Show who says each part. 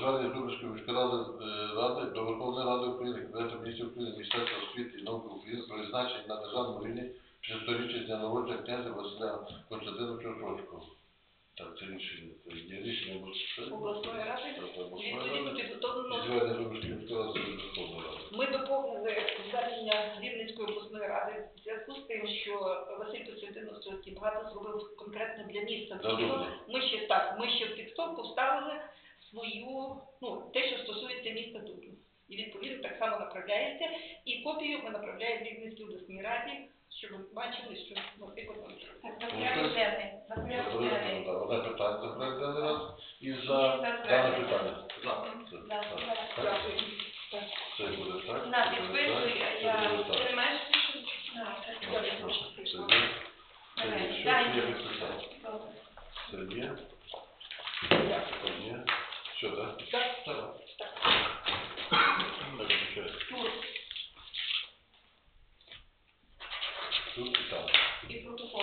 Speaker 1: звернення Зубрської міської ради до Верховної Ради України, Кабінету Міністрів України, Міністерства освіти і науки України про відзначення на державному рівні 500-річчя з дня народження князя Василя Костянтиновича Острозького. Так, це рішення. Це є рішення
Speaker 2: обласної ради. Відповідно підготовлено.
Speaker 1: І звернення Зубрської міської ради до Верховної Ради.
Speaker 2: Ми доповнили звернення Рівненської обласної ради в зв'язку з тим, що Василь Костянтинович багато зробив конкретно для міста. Ми ще в підсумку вставили свою, те, що стосується міста Дубно. І відповідно так само направляється. І копію ми направляємо Рівненській обласній раді, щоб ви бачили, що виконується.
Speaker 3: Так, за порядок денний.
Speaker 1: Одне питання за порядок денний раз і за дане питання.
Speaker 2: Дякую.
Speaker 1: Це буде так.
Speaker 3: На підписую, я
Speaker 2: Приймаєш?
Speaker 1: Це є підписання. Це є. Це є. Що, так? Так. Тут і там.
Speaker 3: і протокол.